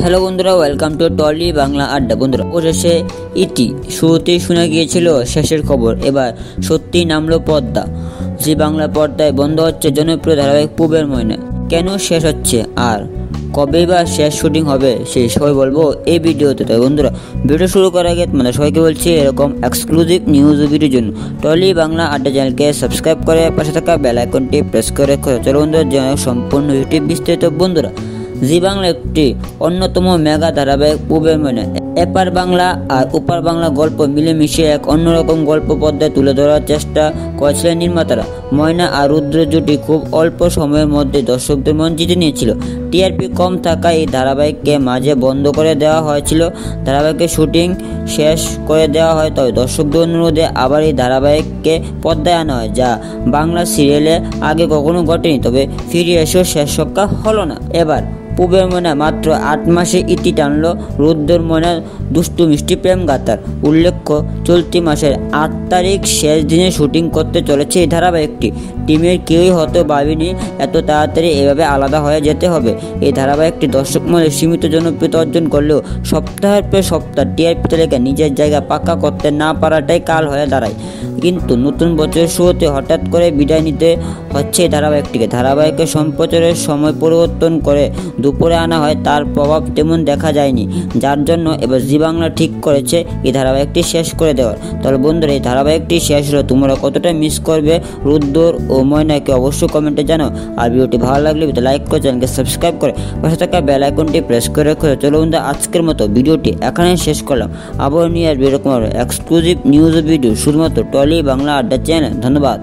Hello বন্ধুরা, welcome to trolley Bangla আড্ডা। বন্ধুরা, অবশেষে ইতি শুরুতেই শোনা গিয়েছিল শেষের খবর, এবার সত্যি নামলো পর্দা। জি বাংলা পর্দায় বন্ধ হচ্ছে জনপ্রিয় ধারাবাহিক পূবের ময়না। কেন শেষ হচ্ছে আর কবেই বা শেষ শুটিং হবে সেই সবাই বলবো এই ভিডিওতে। তাই বন্ধুরা, ভিডিও শুরু করার আগে তোমাদের সবাইকে বলছি এরকম এক্সক্লুসিভ নিউজ ভিডিওর জন্য টলি বাংলা আড্ডা চ্যানেলকে সাবস্ক্রাইব করে পাশে থাকা বেল আইকনটি প্রেস করে চলো বন্ধুরা সম্পূর্ণ ভিডিওটি বিস্তারিত। বন্ধুরা, জি বাংলা একটি অন্যতম মেগা ধারাবাহিক পূবের ময়না। এপার বাংলা আর ওপার বাংলা গল্প মিলেমিশে এক অন্যরকম গল্প পর্দায় তুলে ধরার চেষ্টা করেছিলেন নির্মাতারা। ময়না আর রুদ্র জুটি খুব অল্প সময়ের মধ্যে দর্শকদের মন জিতে নিয়েছিল। টিআরপি কম থাকায় এই ধারাবাহিককে মাঝে বন্ধ করে দেওয়া হয়েছিল। ধারাবাহিকের শুটিং শেষ করে দেওয়া হয়, তবে দর্শকদের অনুরোধে আবার এই ধারাবাহিককে পর্দায় আনা হয়, যা বাংলা সিরিয়ালে আগে কখনো ঘটেনি। তবে ফিরে এসেও শেষ রক্ষা হলো না। এবার পূবের ময়না মাত্র 8 মাসে ইতি টানল রুদ্রের ময়না দুষ্টু মিষ্টি প্রেম গাথার। উল্লেখ্য, চলতি মাসের 8 তারিখ শেষ দিনে শুটিং করতে চলেছে এই ধারাবাহিকটি। টিমের কেউই হয়তো ভাবেনি এত তাড়াতাড়ি এভাবে আলাদা হয়ে যেতে হবে। এই ধারাবাহিকটি দর্শক মহলে সীমিত জনপ্রিয়তা অর্জন করলেও সপ্তাহের পর সপ্তাহ টিআরপি তালিকায় নিজের জায়গা পাকা করতে না পারাটাই কাল হয়ে দাঁড়ায়। কিন্তু নতুন বছরের শুরুতে হঠাৎ করে বিদায় নিতে হচ্ছে এই ধারাবাহিকটিকে। ধারাবাহিকের সম্প্রচারের সময় পরিবর্তন করে দুপুরে আনা হয়, তার প্রভাব তেমন দেখা যায়নি, যার জন্য এবার জি বাংলা ঠিক করেছে এই ধারাবাহিকটি শেষ করে দেওয়ার। তাহলে বন্ধুরা, এই ধারাবাহিকটি শেষ হলো তোমরা কতটা মিস করবে রুদ্র ও ময়নাকে অবশ্যই কমেন্টে জানাও। আর ভিডিওটি ভালো লাগলে লাইক করে চ্যানেলকে সাবস্ক্রাইব করে পাশে থাকা বেল আইকনটি প্রেস করে চলো বন্ধুরা, আজকের মতো ভিডিওটি এখানে শেষ করলাম। আবার নিয়ে আসবে এরকম এক্সক্লুসিভ নিউজ ভিডিও শুধুমাত্র টলি বাংলা আড্ডা চ্যানেল। ধন্যবাদ।